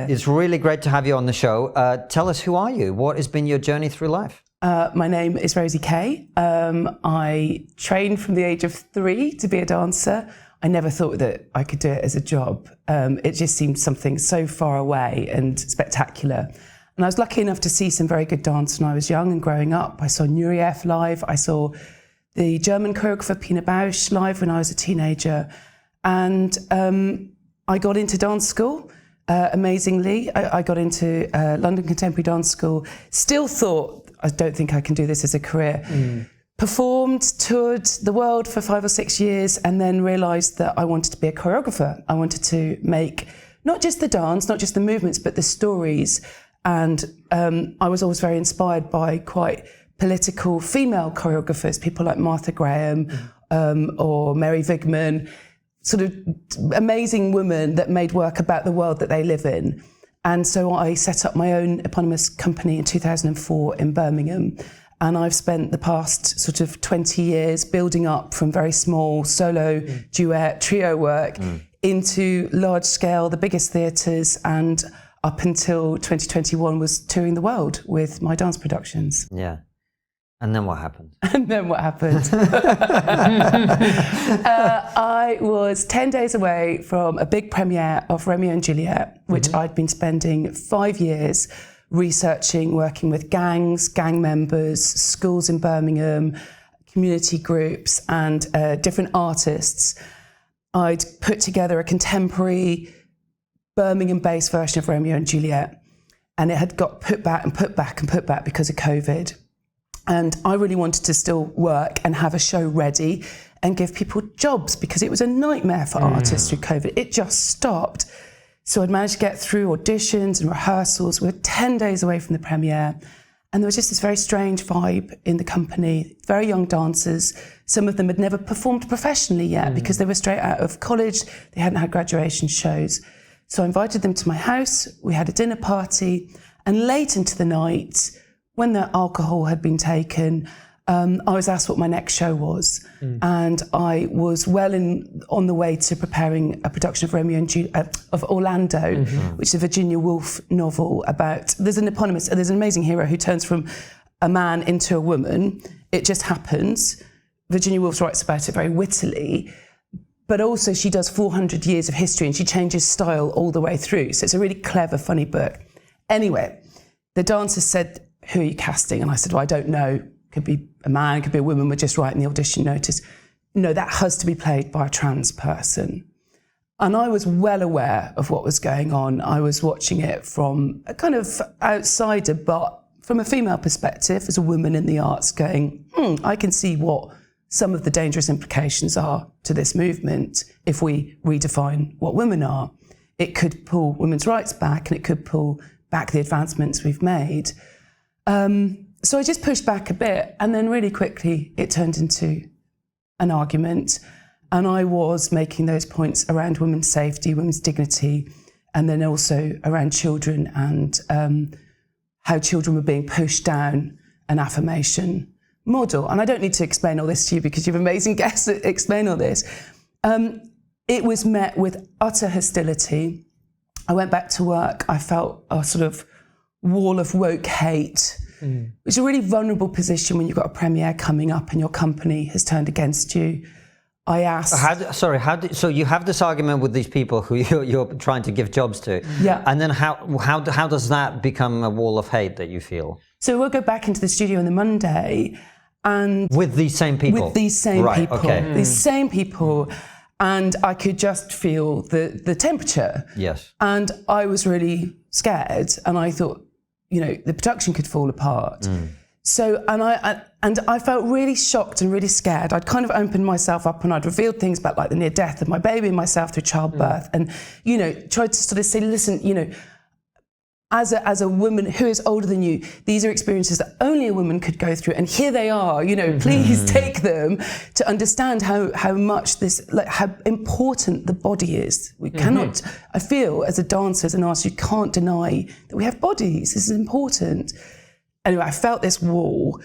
It's really great to have you on the show. Tell us, who are you? What has been your journey through life? My name is Rosie Kay. I trained from the age of 3 to be a dancer. I never thought that I could do it as a job. It just seemed something so far away and spectacular. And I was lucky enough to see some very good dance when I was young and growing up. I saw notorious live. I saw the German choreographer Pina Bausch live when I was a teenager. And I got into dance school. Amazingly, I got into London Contemporary Dance School. Still thought, I don't think I can do this as a career. Performed, toured the world for 5 or 6 years, and then realised that I wanted to be a choreographer. I wanted to make not just the dance, not just the movements, but the stories. And I was always very inspired by quite political female choreographers, people like Martha Graham or Mary Vigman, sort of amazing women that made work about the world that they live in. And so I set up my own eponymous company in 2004 in Birmingham. And I've spent the past sort of 20 years building up from very small solo, duet, trio work into large scale, the biggest theatres, and up until 2021 was touring the world with my dance productions. Yeah. And then what happened? And then what happened? I was 10 days away from a big premiere of Romeo and Juliet, which I'd been spending 5 years researching, working with gangs, gang members, schools in Birmingham, community groups, and different artists. I'd put together a contemporary Birmingham-based version of Romeo and Juliet, and it had got put back and put back and put back because of COVID. And I really wanted to still work and have a show ready and give people jobs, because it was a nightmare for artists through COVID. It just stopped. So I'd managed to get through auditions and rehearsals. We were 10 days away from the premiere. And there was just this very strange vibe in the company. Very young dancers. Some of them had never performed professionally yet because they were straight out of college. They hadn't had graduation shows. So I invited them to my house. We had a dinner party. And late into the night, when the alcohol had been taken, I was asked what my next show was. And I was well on the way to preparing a production of Romeo and Juliet, of Orlando, which is a Virginia Woolf novel about, there's an amazing hero who turns from a man into a woman. It just happens. Virginia Woolf writes about it very wittily, but also she does 400 years of history and she changes style all the way through. So it's a really clever, funny book. Anyway, the dancers said, "Who are you casting?" And I said, "Well, I don't know. Could be a man, could be a woman. We're just writing the audition notice." "No, that has to be played by a trans person." And I was well aware of what was going on. I was watching it from a kind of outsider, but from a female perspective, as a woman in the arts, going, I can see what some of the dangerous implications are to this movement if we redefine what women are. It could pull women's rights back, and it could pull back the advancements we've made. So I just pushed back a bit, and then really quickly it turned into an argument. And I was making those points around women's safety, women's dignity, and then also around children and how children were being pushed down an affirmation model. And I don't need to explain all this to you because you have amazing guests that explain all this. It was met with utter hostility. I went back to work. I felt a sort of wall of woke hate. It's a really vulnerable position when you've got a premiere coming up and your company has turned against you. I asked... So you have this argument with these people who you're trying to give jobs to. Yeah. And then how does that become a wall of hate that you feel? So we'll go back into the studio on the Monday and... With these same people? With these same people. Okay. These same people. And I could just feel the temperature. Yes. And I was really scared, and I thought, the production could fall apart. So, and I felt really shocked and really scared. I'd kind of opened myself up, and I'd revealed things about like the near death of my baby and myself through childbirth, and tried to sort of say, listen, as a woman who is older than you, these are experiences that only a woman could go through, and here they are. Please take them to understand how much this, how important the body is. We cannot. I feel as a dancer, as an artist, you can't deny that we have bodies. This is important. Anyway, I felt this wall.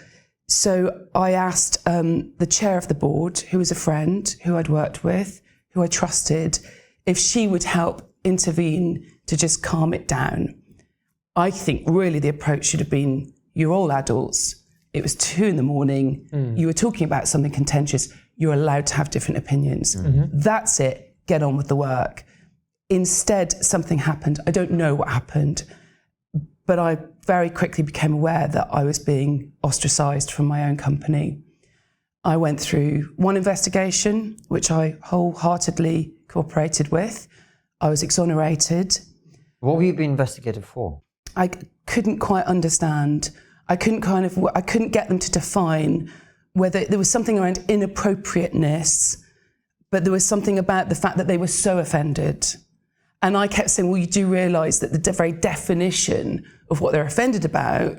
So I asked the chair of the board, who was a friend who I'd worked with, who I trusted, if she would help intervene to just calm it down. I think really the approach should have been, you're all adults. It was 2 a.m. You were talking about something contentious. You're allowed to have different opinions. That's it. Get on with the work. Instead, something happened. I don't know what happened, but I very quickly became aware that I was being ostracised from my own company. I went through one investigation, which I wholeheartedly cooperated with. I was exonerated. What were you being investigated for? I couldn't quite understand. I couldn't get them to define whether there was something around inappropriateness, but there was something about the fact that they were so offended. And I kept saying, well, you do realise that the very definition of what they're offended about,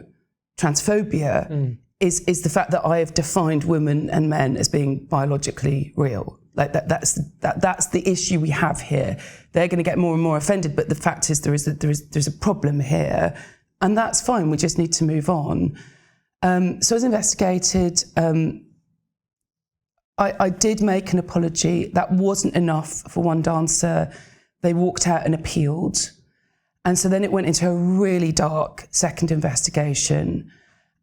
transphobia, is the fact that I have defined women and men as being biologically real. Like that's the issue we have here. They're going to get more and more offended, but the fact is there's a problem here, and that's fine. We just need to move on. So I was investigated. I did make an apology. That wasn't enough for one dancer. They walked out and appealed. And so then it went into a really dark second investigation.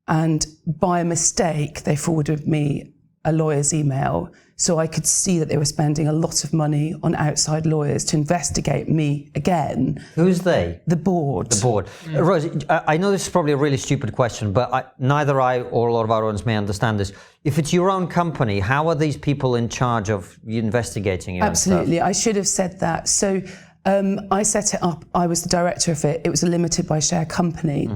And by mistake, they forwarded me a lawyer's email so I could see that they were spending a lot of money on outside lawyers to investigate me again. Who's they? The board. The board. Rosie, I know this is probably a really stupid question, but neither I or a lot of our audience may understand this. If it's your own company, how are these people in charge of investigating your Absolutely. own stuff? I should have said that. So I set it up. I was the director of it. It was a limited by share company.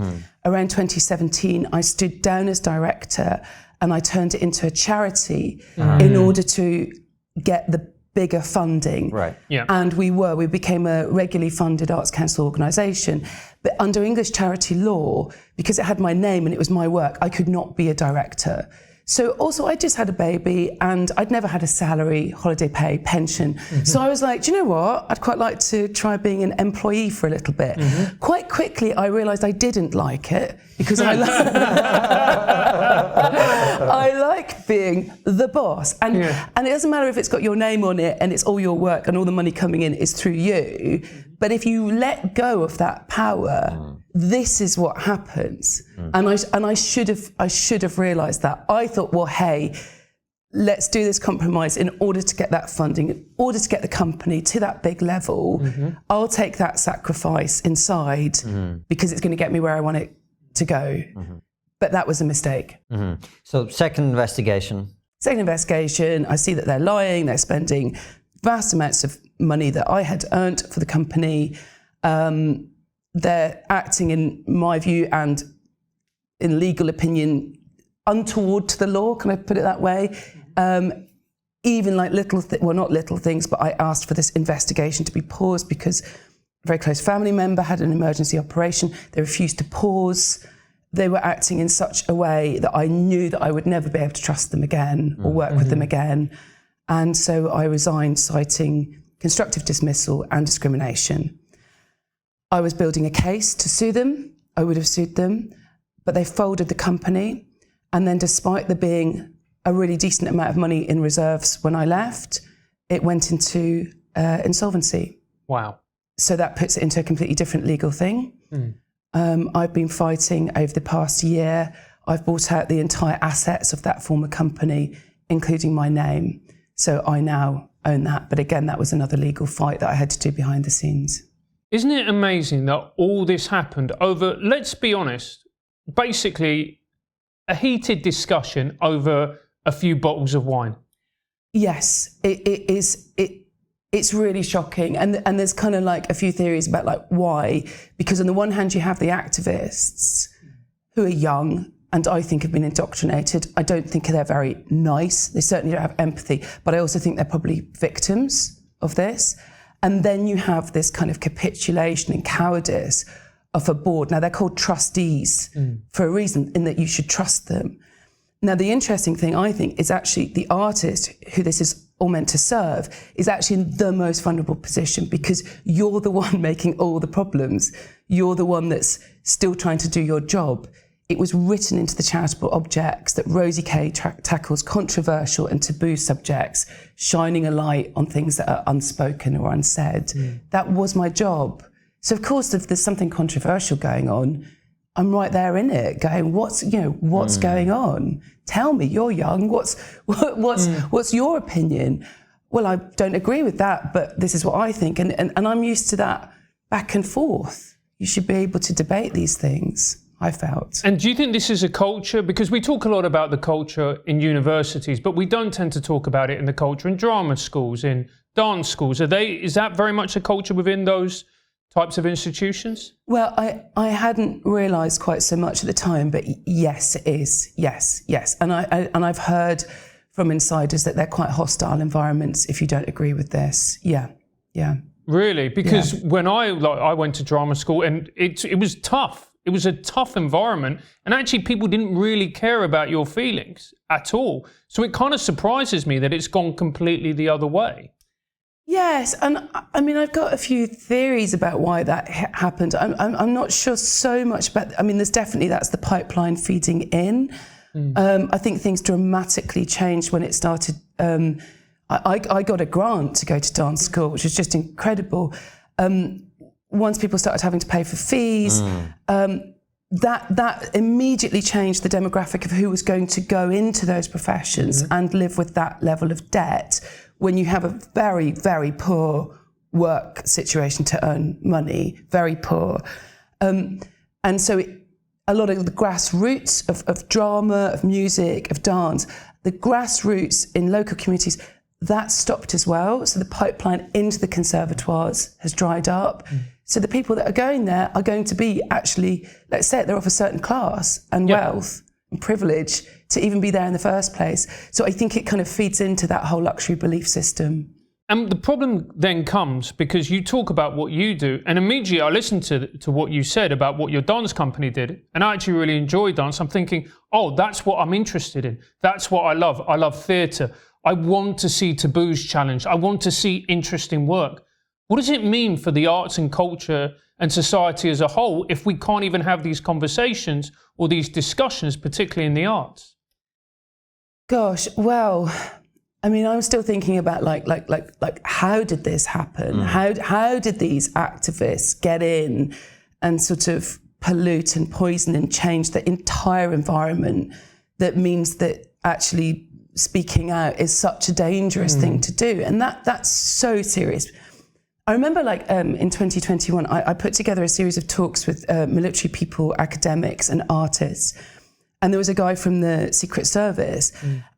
Around 2017, I stood down as director and I turned it into a charity in order to get the bigger funding. Right. Yeah. And we became a regularly funded Arts Council organisation. But under English charity law, because it had my name and it was my work, I could not be a director. So also I just had a baby and I'd never had a salary, holiday pay, pension. So I was like, do you know what? I'd quite like to try being an employee for a little bit. Quite quickly, I realised I didn't like it because I like being the boss. And it doesn't matter if it's got your name on it and it's all your work and all the money coming in is through you. But if you let go of that power, this is what happens. And I should have realised that. I thought, well, hey, let's do this compromise in order to get that funding, in order to get the company to that big level. I'll take that sacrifice inside because it's going to get me where I want it to go. But that was a mistake. So second investigation. Second investigation, I see that they're lying, they're spending vast amounts of money that I had earned for the company. They're acting, in my view, and in legal opinion, untoward to the law, can I put it that way? Even like not little things, but I asked for this investigation to be paused because a very close family member had an emergency operation. They refused to pause. They were acting in such a way that I knew that I would never be able to trust them again or work with them again. And so I resigned, citing constructive dismissal and discrimination. I was building a case to sue them. I would have sued them, but they folded the company. And then despite there being a really decent amount of money in reserves when I left, it went into insolvency. Wow. So that puts it into a completely different legal thing. I've been fighting over the past year. I've bought out the entire assets of that former company, including my name. So I now own that. But again, that was another legal fight that I had to do behind the scenes. Isn't it amazing that all this happened over, let's be honest, basically a heated discussion over a few bottles of wine? Yes, it is. It's really shocking. And there's kind of like a few theories about like why. Because on the one hand, you have the activists who are young and I think have been indoctrinated. I don't think they're very nice. They certainly don't have empathy. But I also think they're probably victims of this. And then you have this kind of capitulation and cowardice of a board. Now, they're called trustees for a reason, in that you should trust them. Now, the interesting thing, I think, is actually the artist who this is all meant to serve is actually in the most vulnerable position because you're the one making all the problems. You're the one that's still trying to do your job. It was written into the charitable objects that Rosie Kay tackles controversial and taboo subjects, shining a light on things that are unspoken or unsaid. That was my job. So of course, if there's something controversial going on, I'm right there in it, going, what's going on? Tell me, you're young. What's your opinion? Well, I don't agree with that, but this is what I think, and I'm used to that back and forth. You should be able to debate these things, I felt. And do you think this is a culture? Because we talk a lot about the culture in universities, but we don't tend to talk about it in the culture in drama schools, in dance schools. Is that very much a culture within those types of institutions? Well, I hadn't realised quite so much at the time, but yes, it is. Yes. And I've heard from insiders that they're quite hostile environments if you don't agree with this. Yeah. Really? Because when I went to drama school, and it was tough. It was a tough environment, and actually people didn't really care about your feelings at all. So it kind of surprises me that it's gone completely the other way. Yes, and I mean, I've got a few theories about why that happened. I'm not sure so much about. I mean, that's the pipeline feeding in. I think things dramatically changed when it started. I got a grant to go to dance school, which was just incredible. Once people started having to pay for fees, that immediately changed the demographic of who was going to go into those professions and live with that level of debt when you have a very, very poor work situation to earn money, very poor. And so a lot of the grassroots of drama, of music, of dance, the grassroots in local communities, that stopped as well. So the pipeline into the conservatoires has dried up. So the people that are going there are going to be actually, let's say they're of a certain class and wealth and privilege to even be there in the first place. So I think it kind of feeds into that whole luxury belief system. And the problem then comes because you talk about what you do, and immediately I listened to what you said about what your dance company did, and I actually really enjoy dance. I'm thinking, oh, that's what I'm interested in. That's what I love. I love theatre. I want to see taboos challenged. I want to see interesting work. What does it mean for the arts and culture and society as a whole if we can't even have these conversations or these discussions, particularly in the arts? Gosh, well, I mean, I'm still thinking about like how did this happen? How did these activists get in and sort of pollute and poison and change the entire environment that means that actually speaking out is such a dangerous thing to do? And that's so serious. I remember in 2021, I put together a series of talks with military people, academics and artists. And there was a guy from the Secret Service,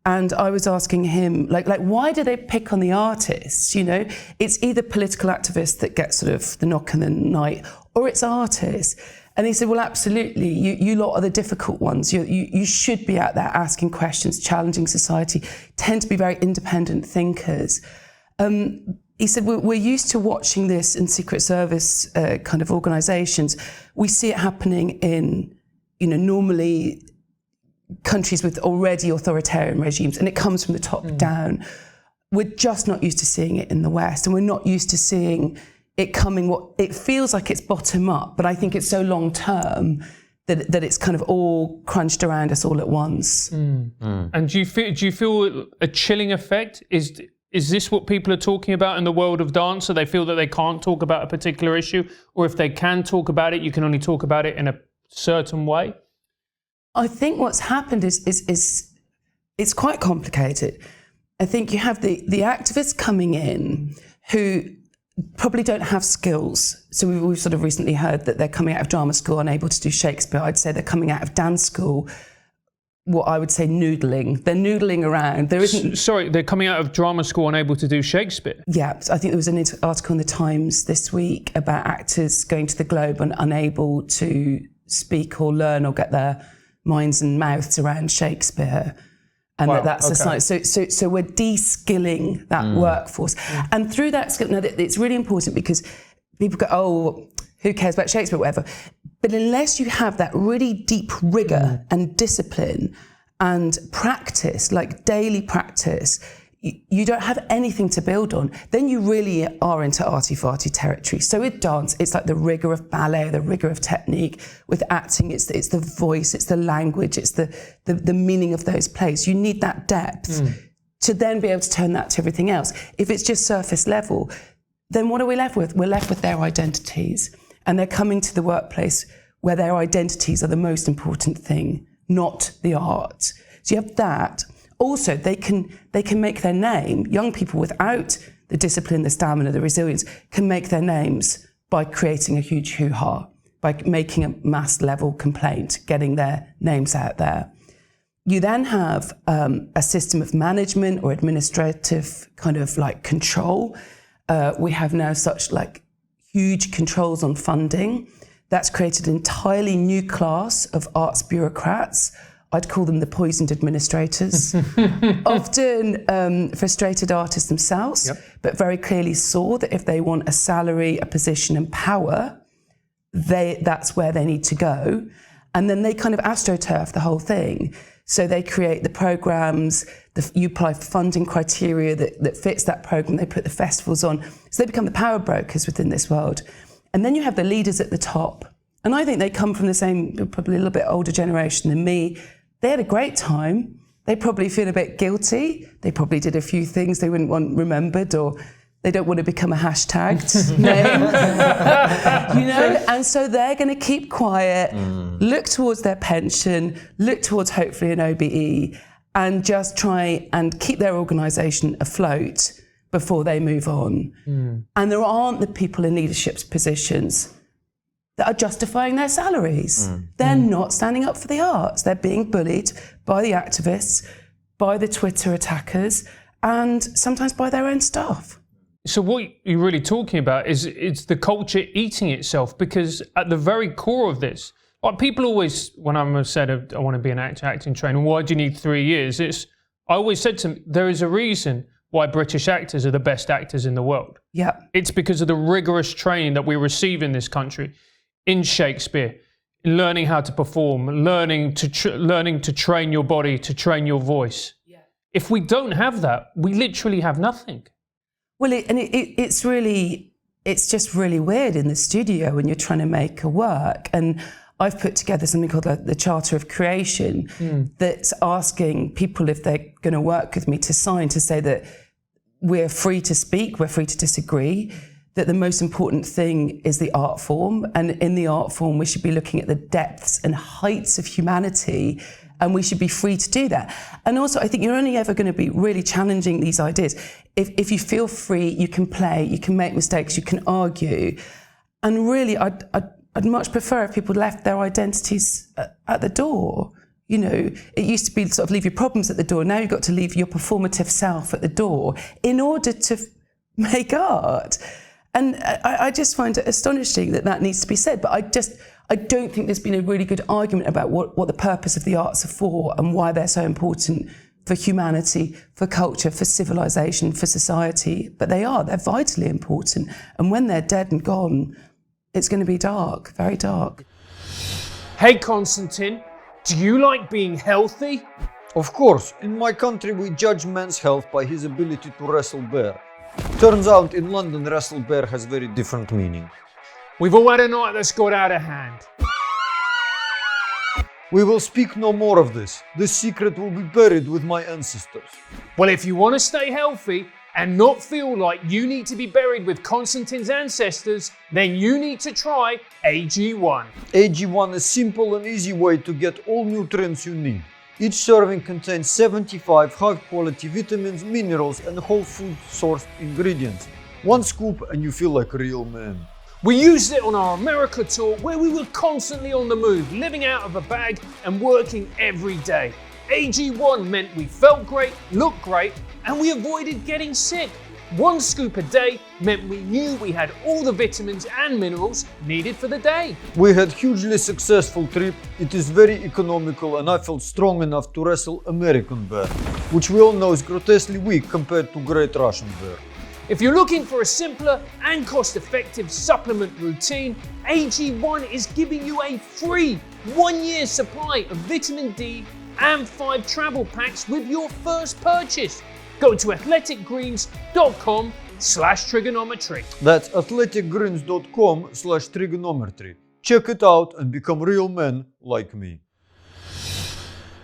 and I was asking him, why do they pick on the artists? You know, it's either political activists that get sort of the knock in the night, or it's artists. And he said, well, absolutely, you lot are the difficult ones. You should be out there asking questions, challenging society, tend to be very independent thinkers. He said, we're used to watching this in Secret Service kind of organisations. We see it happening in, normally countries with already authoritarian regimes, and it comes from the top down. We're just not used to seeing it in the West, and we're not used to seeing it coming. It feels like it's bottom up, but I think it's so long term that it's kind of all crunched around us all at once. And do you feel a chilling effect? Is this what people are talking about in the world of dance? So they feel that they can't talk about a particular issue, or if they can talk about it, you can only talk about it in a certain way? I think what's happened is it's quite complicated. I think you have the activists coming in who probably don't have skills. So we've sort of recently heard that they're coming out of drama school unable to do Shakespeare. I'd say they're coming out of dance school, what I would say noodling. They're noodling around. There isn't. Sorry, they're coming out of drama school unable to do Shakespeare? Yeah, I think there was an article in the Times this week about actors going to the Globe and unable to speak or learn or get their minds and mouths around Shakespeare, and that's a sign. So we're de-skilling that workforce, and through that skill, now it's really important because people go, oh, who cares about Shakespeare, whatever. But unless you have that really deep rigor and discipline and practice, like daily practice, you don't have anything to build on. Then you really are into arty-farty territory. So with dance, it's like the rigor of ballet, the rigor of technique. With acting, it's the voice, it's the language, it's the meaning of those plays. You need that depth to then be able to turn that to everything else. If it's just surface level, then what are we left with? We're left with their identities. and they're coming to the workplace where their identities are the most important thing, not the art. So you have that. Also, they can make their name. Young people without the discipline, the stamina, the resilience can make their names by creating a huge hoo-ha, by making a mass level complaint, getting their names out there. You then have a system of management or administrative kind of like control. We have now such like huge controls on funding. That's created an entirely new class of arts bureaucrats. I'd call them the poisoned administrators. Often frustrated artists themselves, but very clearly saw that if they want a salary, a position and power, that's where they need to go. And then they kind of astroturf the whole thing. So they create the programs, you apply for funding criteria that fits that program, they put the festivals on. So they become the power brokers within this world. And then you have the leaders at the top. And I think they come from the same, probably a little bit older generation than me. They had a great time. They probably feel a bit guilty. They probably did a few things they wouldn't want remembered, or they don't want to become a hashtagged name, and so they're going to keep quiet, look towards their pension, look towards hopefully an OBE, and just try and keep their organisation afloat before they move on. And there aren't the people in leadership positions that are justifying their salaries. They're not standing up for the arts. They're being bullied by the activists, by the Twitter attackers, and sometimes by their own staff. So what you're really talking about is it's the culture eating itself, because at the very core of this, like people always, when I'm said I want to be an acting trainer, why do you need 3 years? I always said to them, there is a reason why British actors are the best actors in the world. Yeah. It's because of the rigorous training that we receive in this country, in Shakespeare, in learning how to perform, learning to train your body, to train your voice. Yeah. If we don't have that, we literally have nothing. Well, it's just really weird in the studio when you're trying to make a work. And I've put together something called the Charter of Creation that's asking people, if they're going to work with me, to sign to say that we're free to speak, we're free to disagree, that the most important thing is the art form. And in the art form, we should be looking at the depths and heights of humanity, and we should be free to do that. And also, I think you're only ever going to be really challenging these ideas if you feel free, you can play, you can make mistakes, you can argue. And really, I'd much prefer if people left their identities at the door. It used to be sort of leave your problems at the door. Now you've got to leave your performative self at the door in order to make art. And I just find it astonishing that needs to be said. But I don't think there's been a really good argument about what the purpose of the arts are for and why they're so important for humanity, for culture, for civilization, for society. But they're vitally important. And when they're dead and gone, it's going to be dark, very dark. Hey, Konstantin, do you like being healthy? Of course, in my country we judge man's health by his ability to wrestle bear. Turns out in London, wrestle bear has very different meaning. We've all had a night that's got out of hand. We will speak no more of this. This secret will be buried with my ancestors. Well, if you want to stay healthy and not feel like you need to be buried with Konstantin's ancestors, then you need to try AG1. AG1 is a simple and easy way to get all nutrients you need. Each serving contains 75 high-quality vitamins, minerals and whole food sourced ingredients. One scoop and you feel like a real man. We used it on our America tour, where we were constantly on the move, living out of a bag and working every day. AG1 meant we felt great, looked great, and we avoided getting sick. One scoop a day meant we knew we had all the vitamins and minerals needed for the day. We had hugely successful trip. It is very economical and I felt strong enough to wrestle American bear, which we all know is grotesquely weak compared to Great Russian bear. If you're looking for a simpler and cost-effective supplement routine, AG1 is giving you a free 1-year supply of vitamin D and 5 travel packs with your first purchase. Go to athleticgreens.com/trigonometry. That's athleticgreens.com/trigonometry. Check it out and become real men like me.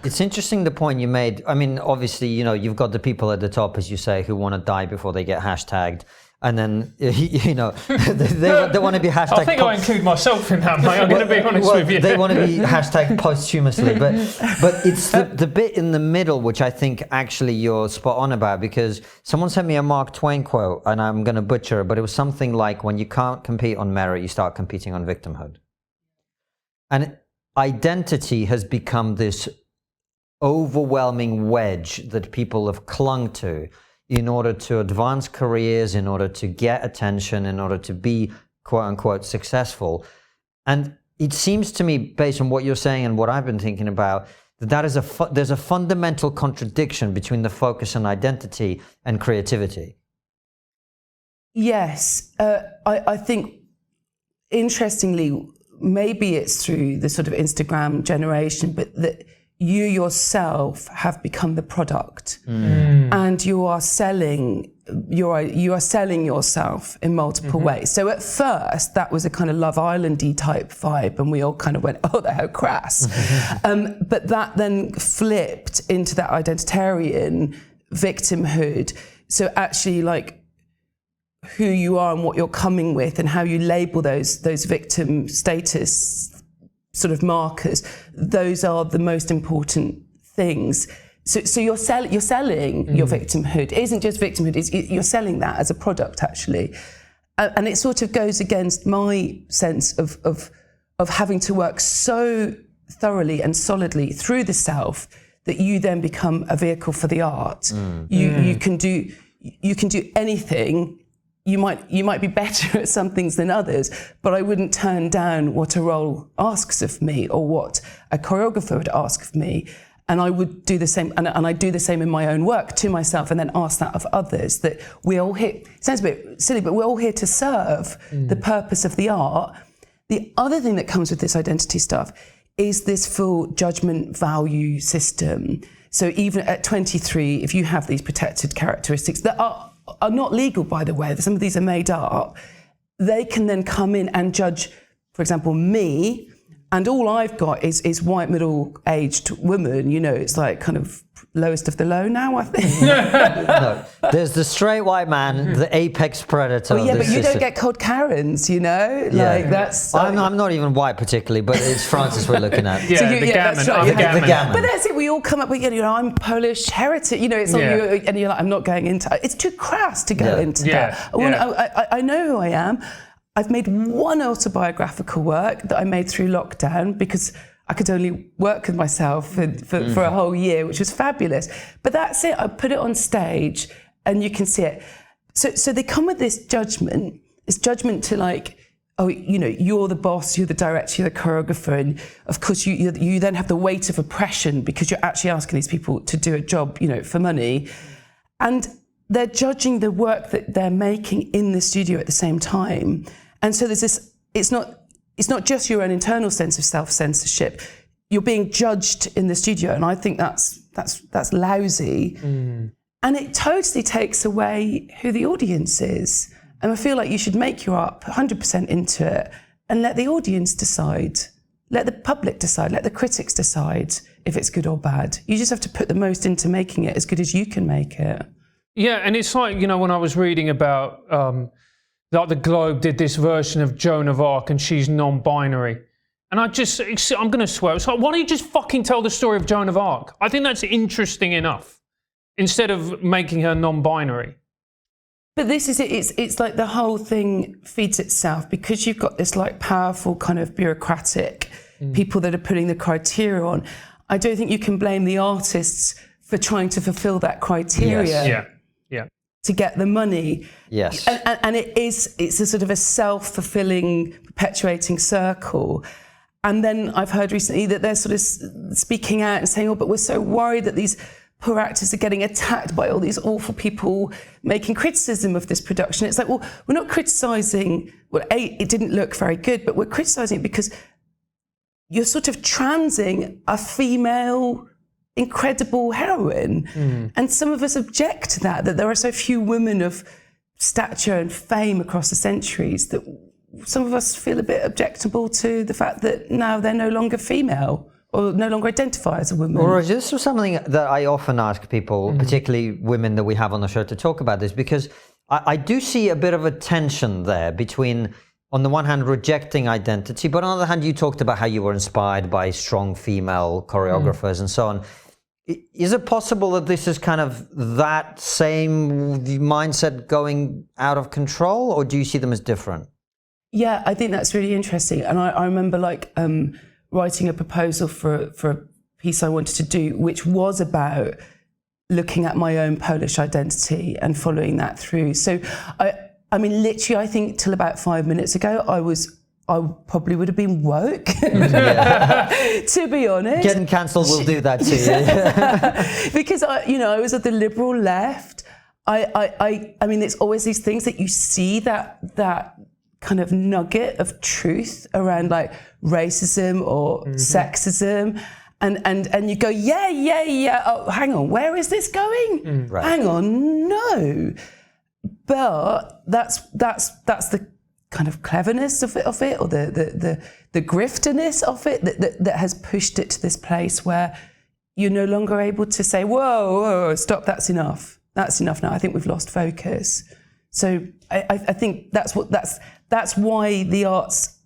It's interesting the point you made. I mean, obviously, you've got the people at the top, as you say, who want to die before they get hashtagged. And then, you know, they want to be hashtag... I think I include myself in that, mate. I'm going to be honest with you. They want to be hashtag posthumously. But it's the bit in the middle, which I think actually you're spot on about, because someone sent me a Mark Twain quote, and I'm going to butcher it, but it was something like, when you can't compete on merit, you start competing on victimhood. And identity has become this overwhelming wedge that people have clung to in order to advance careers, in order to get attention, in order to be quote unquote successful. And it seems to me, based on what you're saying and what I've been thinking about, that there's a fundamental contradiction between the focus on identity and creativity. Yes, I think, interestingly, maybe it's through the sort of Instagram generation, but that you yourself have become the product, and you are selling yourself in multiple ways. So at first that was a kind of Love Island-y type vibe, and we all kind of went, oh, they're how crass. But that then flipped into that identitarian victimhood. So actually, like, who you are and what you're coming with and how you label those victim status sort of markers, those are the most important things. So you're selling your victimhood. It isn't just victimhood, you're selling that as a product, actually. And it sort of goes against my sense of having to work so thoroughly and solidly through the self that you then become a vehicle for the art. You can do anything. You might be better at some things than others, but I wouldn't turn down what a role asks of me or what a choreographer would ask of me. And I would do the same, and I do the same in my own work to myself, and then ask that of others, that we're all here, it sounds a bit silly, but we're all here to serve the purpose of the art. The other thing that comes with this identity stuff is this full judgment value system. So even at 23, if you have these protected characteristics that are not legal, by the way, some of these are made up, they can then come in and judge, for example, me, and all I've got is white middle-aged woman, you know, it's like kind of lowest of the low now, I think. No, there's the straight white man, the apex predator. Well, yeah, but you don't get called Karens, you know? Like, that's... I'm not even white particularly, but it's Francis we're looking at. Yeah, So the gammon. that's right, The gammon. But that's it, we all come up with, you know, I'm Polish heritage, you know, it's like, and you're like, I'm not going into... It's too crass to go into that. I know who I am. I've made one autobiographical work that I made through lockdown because I could only work with myself for a whole year, which was fabulous. But that's it. I put it on stage and you can see it. So they come with this judgment to like, oh, you know, you're the boss, you're the director, you're the choreographer. And of course, you then have the weight of oppression because you're actually asking these people to do a job, you know, for money. And they're judging the work that they're making in the studio at the same time. And so there's this, it's not just your own internal sense of self-censorship. You're being judged in the studio, and I think that's lousy. And it totally takes away who the audience is. And I feel like you should make your art 100% into it and let the audience decide. Let the public decide, let the critics decide if it's good or bad. You just have to put the most into making it as good as you can make it. Yeah, and it's like, you know, when I was reading about like the Globe did this version of Joan of Arc and she's non-binary. And I'm going to swear, it's like, why don't you just fucking tell the story of Joan of Arc? I think that's interesting enough, instead of making her non-binary. But this is it, it's like the whole thing feeds itself because you've got this like powerful kind of bureaucratic people that are putting the criteria on. I don't think you can blame the artists for trying to fulfill that criteria. Yes. Yeah. To get the money. Yes. And it's a sort of a self-fulfilling, perpetuating circle. And then I've heard recently that they're sort of speaking out and saying, oh, but we're so worried that these poor actors are getting attacked by all these awful people making criticism of this production. It's like, well, we're not criticising, well, it didn't look very good, but we're criticising it because you're sort of transing a female incredible heroine. And some of us object to that there are so few women of stature and fame across the centuries that some of us feel a bit objectable to the fact that now they're no longer female or no longer identify as a woman. Or this is something that I often ask people, particularly women that we have on the show, to talk about this, because I do see a bit of a tension there between, on the one hand, rejecting identity, but on the other hand, you talked about how you were inspired by strong female choreographers and so on. Is it possible that this is kind of that same mindset going out of control, or do you see them as different? Yeah, I think that's really interesting. And I remember writing a proposal for a piece I wanted to do, which was about looking at my own Polish identity and following that through. So, I mean, literally, I think till about 5 minutes ago, I probably would have been woke, to be honest. Getting cancelled will do that to you. Because, I was at the liberal left. I mean, there's always these things that you see that kind of nugget of truth around like racism or sexism. And you go, yeah. Oh, hang on, where is this going? Right. Hang on, no. But that's the kind of cleverness of it, or the grifterness of it that has pushed it to this place where you're no longer able to say, whoa, stop, that's enough. That's enough now. I think we've lost focus. So I think that's why the arts.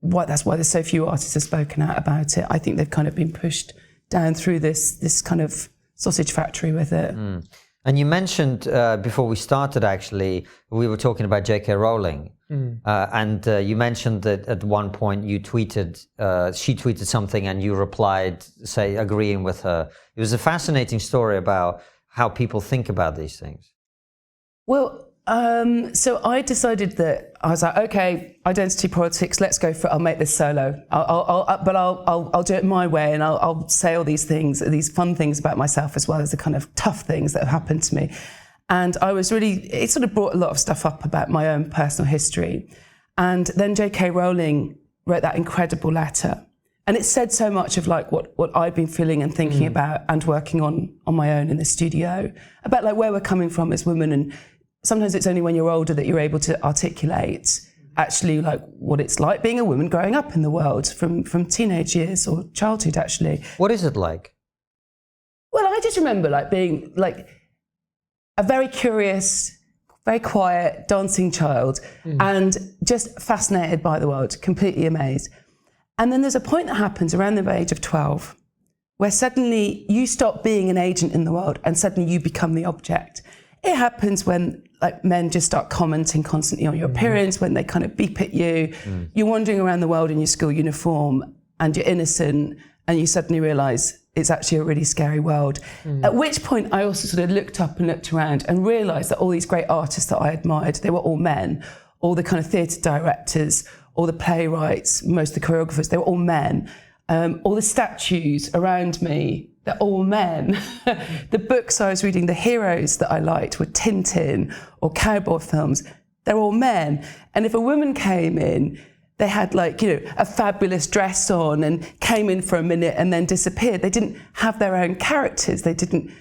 That's why there's so few artists have spoken out about it. I think they've kind of been pushed down through this kind of sausage factory with it. And you mentioned before we started, actually, we were talking about J.K. Rowling, and you mentioned that at one point you tweeted, she tweeted something, and you replied, say, agreeing with her. It was a fascinating story about how people think about these things. Well. So I decided that I was like, okay, identity politics, let's go for it. I'll make this solo. I'll do it my way, and I'll say all these things, these fun things about myself, as well as the kind of tough things that have happened to me. And it sort of brought a lot of stuff up about my own personal history. And then J.K. Rowling wrote that incredible letter. And it said so much of like what I'd been feeling and thinking about and working on my own in the studio, about like where we're coming from as women. And sometimes it's only when you're older that you're able to articulate actually like what it's like being a woman growing up in the world from teenage years or childhood, actually. What is it like? Well, I just remember like being like a very curious, very quiet, dancing child and just fascinated by the world, completely amazed. And then there's a point that happens around the age of 12 where suddenly you stop being an agent in the world and suddenly you become the object. It happens when like men just start commenting constantly on your appearance, when they kind of beep at you. You're wandering around the world in your school uniform and you're innocent and you suddenly realise it's actually a really scary world. At which point I also sort of looked up and looked around and realised that all these great artists that I admired, they were all men. All the kind of theatre directors, all the playwrights, most of the choreographers, they were all men. All the statues around me, they're all men. The books I was reading, the heroes that I liked were Tintin or cowboy films. They're all men. And if a woman came in, they had like, a fabulous dress on and came in for a minute and then disappeared. They didn't have their own characters. They didn't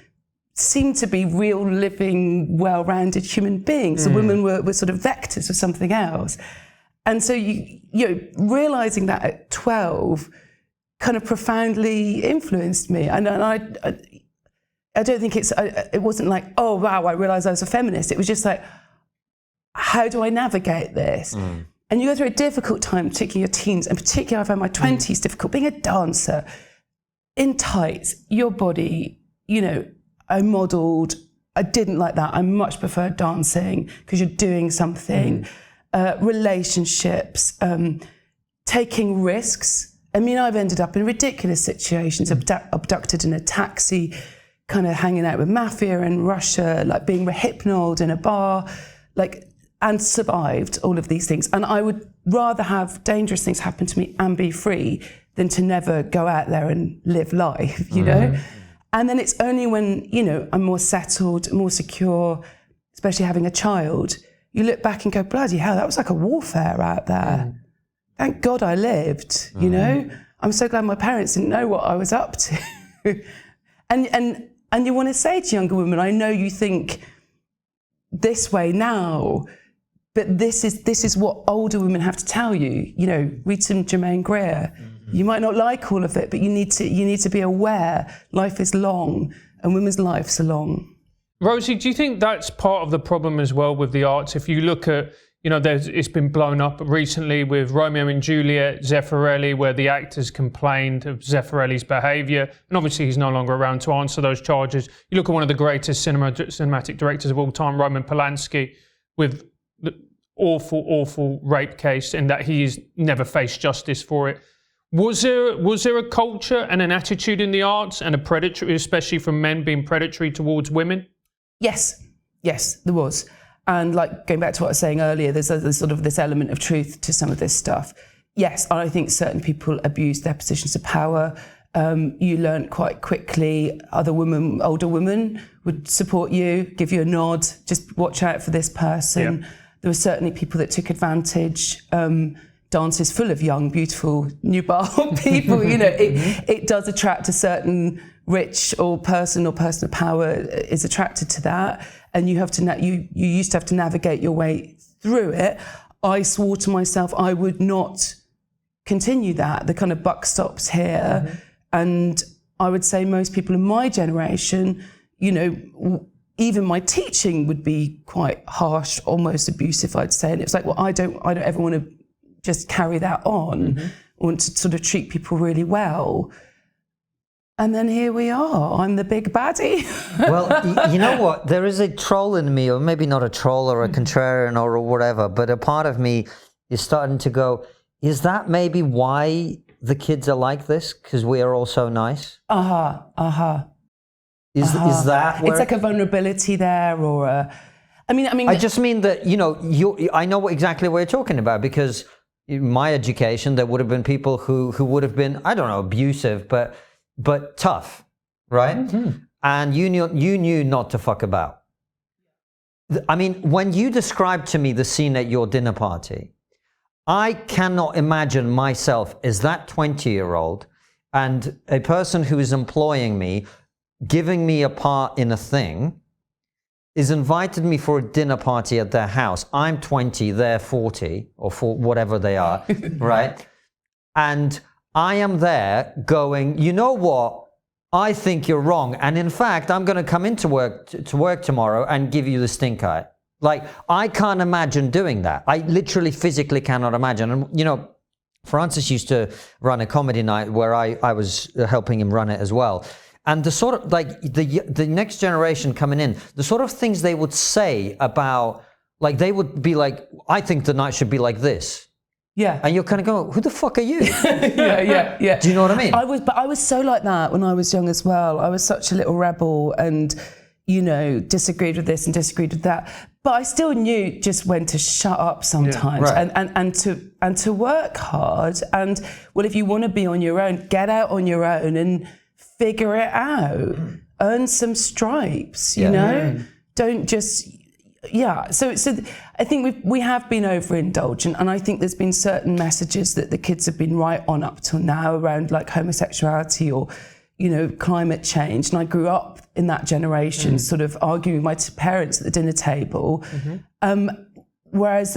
seem to be real, living, well-rounded human beings. The women were sort of vectors of something else. And so, realising that at 12 kind of profoundly influenced me. And I don't think it wasn't like, oh, wow, I realised I was a feminist. It was just like, how do I navigate this? And you go through a difficult time, particularly your teens, and particularly I found my 20s difficult, being a dancer, in tights, your body, I modelled, I didn't like that. I much preferred dancing because you're doing something. Relationships, taking risks. I mean, I've ended up in ridiculous situations, abducted in a taxi, kind of hanging out with mafia in Russia, like being rehypnoled in a bar, and survived all of these things. And I would rather have dangerous things happen to me and be free than to never go out there and live life, you know? And then it's only when, I'm more settled, more secure, especially having a child, you look back and go, bloody hell, that was like a warfare out there. Thank God I lived, I'm so glad my parents didn't know what I was up to. and you want to say to younger women, I know you think this way now, but this is what older women have to tell you. Read some Germaine Greer. You might not like all of it, but you need to be aware life is long and women's lives are long. Rosie, do you think that's part of the problem as well with the arts? If you look at, it's been blown up recently with Romeo and Juliet, Zeffirelli, where the actors complained of Zeffirelli's behaviour, and obviously he's no longer around to answer those charges. You look at one of the greatest cinematic directors of all time, Roman Polanski, with the awful rape case, and that he's never faced justice for it. Was there a culture and an attitude in the arts and a predatory, especially from men, being predatory towards women? Yes, there was. And like going back to what I was saying earlier, there's sort of this element of truth to some of this stuff. Yes, I think certain people abuse their positions of power. You learn quite quickly, older women would support you, give you a nod, just watch out for this person. Yep. There were certainly people that took advantage. Dances full of young, beautiful, nubile people. It does attract a certain rich or person of power is attracted to that, and you used to have to navigate your way through it. I swore to myself I would not continue that. The kind of buck stops here, and I would say most people in my generation, even my teaching would be quite harsh, almost abusive, I'd say. And it's like, well, I don't ever want to just carry that on. I want to sort of treat people really well. And then here we are. I'm the big baddie. Well, you know what? There is a troll in me, or maybe not a troll or a contrarian or whatever, but a part of me is starting to go, is that maybe why the kids are like this? Because we are all so nice? Is that where... It's like a vulnerability there, or a... I just mean that, I know exactly what you're talking about, because in my education, there would have been people who would have been, I don't know, abusive, but tough, right? Mm-hmm. And you knew not to fuck about. When you described to me the scene at your dinner party, I cannot imagine myself as that 20-year-old and a person who is employing me, giving me a part in a thing, is invited me for a dinner party at their house. I'm 20, they're 40, or for whatever they are, right? And I am there going, you know what? I think you're wrong. And in fact, I'm going to come into work to work tomorrow and give you the stink eye. Like, I can't imagine doing that. I literally physically cannot imagine. And, Francis used to run a comedy night where I was helping him run it as well. And the sort of, like, the next generation coming in, the sort of things they would say about, like, they would be like, I think the night should be like this. Yeah. And you're kind of going, who the fuck are you? Yeah. Do you know what I mean? I was so like that when I was young as well. I was such a little rebel and, disagreed with this and disagreed with that. But I still knew just when to shut up sometimes, right. and to work hard. And, well, if you want to be on your own, get out on your own and figure it out. Earn some stripes, you know? Don't just... Yeah, so I think we have been overindulgent, and I think there's been certain messages that the kids have been right on up till now around, like, homosexuality or, climate change. And I grew up in that generation, sort of arguing with my parents at the dinner table. Whereas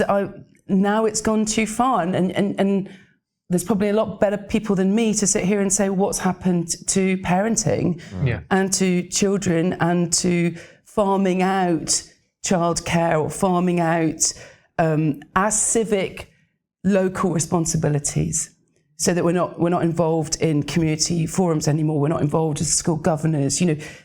now it's gone too far, and there's probably a lot better people than me to sit here and say what's happened to parenting and to children and to farming out childcare or farming out as civic local responsibilities, so that we're not involved in community forums anymore. We're not involved as school governors.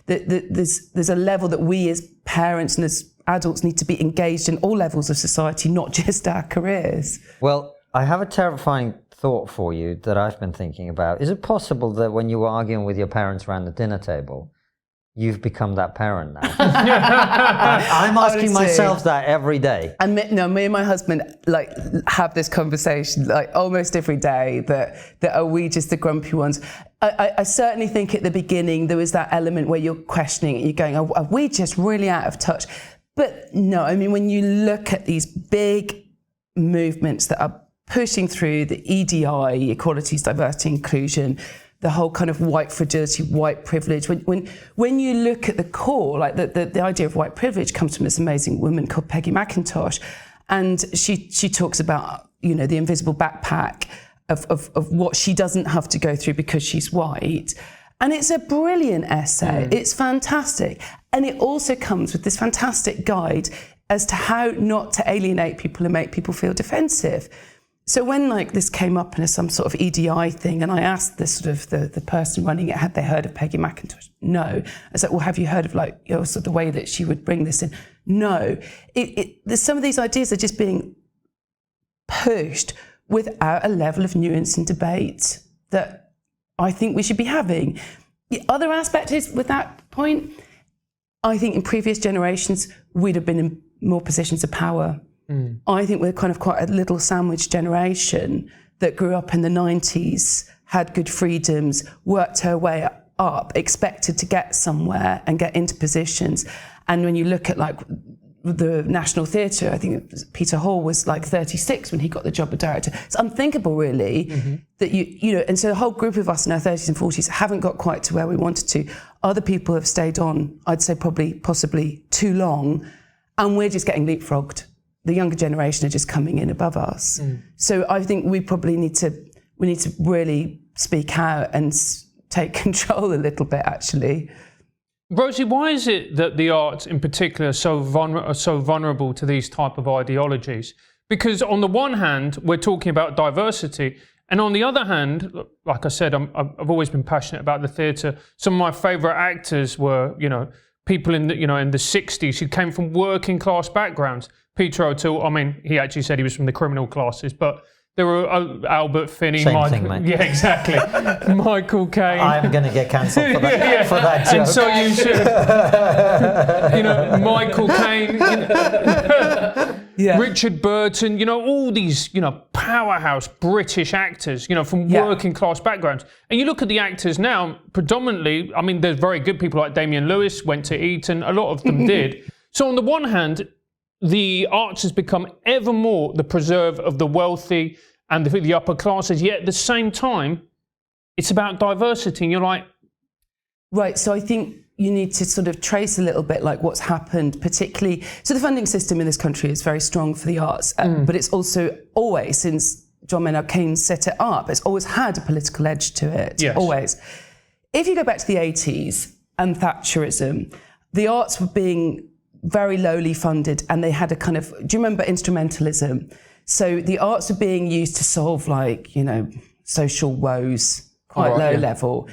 There's a level that we as parents and as adults need to be engaged in all levels of society, not just our careers. Well, I have a terrifying thought for you that I've been thinking about. Is it possible that when you were arguing with your parents around the dinner table, you've become that parent now? I'm asking myself that every day. And me and my husband have this conversation almost every day that are we just the grumpy ones? I certainly think at the beginning there was that element where you're questioning it, you're going, are we just really out of touch? But no, when you look at these big movements that are pushing through the EDI, equalities, diversity, inclusion, the whole kind of white fragility, white privilege. When you look at the core, like the idea of white privilege comes from this amazing woman called Peggy McIntosh, and she talks about the invisible backpack of what she doesn't have to go through because she's white, And it's a brilliant essay. It's fantastic. And it also comes with this fantastic guide as to how not to alienate people and make people feel defensive. So when like this came up in some sort of EDI thing, and I asked the sort of the person running it, had they heard of Peggy McIntosh? No. I was like, well, have you heard of like, you know, sort of the way that she would bring this in? No. There's some of these ideas are just being pushed without a level of nuance and debate that I think we should be having. The other aspect is, with that point, I think in previous generations, we'd have been in more positions of power. I think we're kind of quite a little sandwich generation that grew up in the 90s, had good freedoms, worked her way up, expected to get somewhere and get into positions. And when you look at like the National Theatre, I think Peter Hall was like 36 when he got the job of director. It's unthinkable, really, that you know, and so a whole group of us in our 30s and 40s haven't got quite to where we wanted to. Other people have stayed on, I'd say possibly too long, and we're just getting leapfrogged. The younger generation are just coming in above us. So I think we probably need to really speak out and take control a little bit, actually. Rosie, why is it that the arts in particular are so vulnerable to these type of ideologies? Because on the one hand, we're talking about diversity, and on the other hand, like I said, I've always been passionate about the theatre. Some of my favourite actors were, you know, people in the 60s who came from working class backgrounds. Peter O'Toole, I mean, he actually said he was from the criminal classes, but there were Albert Finney, Same thing, mate. Yeah, exactly. Michael Caine. I'm going to get cancelled for that, for that joke. And so you should, you know, Michael Caine, Richard Burton, you know, all these, you know, powerhouse British actors, you know, from working class backgrounds. And you look at the actors now, predominantly, I mean, there's very good people like Damian Lewis, went to Eton, a lot of them did. So on the one hand, the arts has become ever more the preserve of the wealthy and the upper classes, yet at the same time, it's about diversity. And you're like... Right, so I think you need to sort of trace a little bit like what's happened, particularly... So the funding system in this country is very strong for the arts, but it's also always, since John Maynard Keynes set it up, it's always had a political edge to it, always. If you go back to the 80s and Thatcherism, the arts were being very lowly funded, and they had a kind of, do you remember instrumentalism? So the arts are being used to solve, like, you know, social woes, quite low level.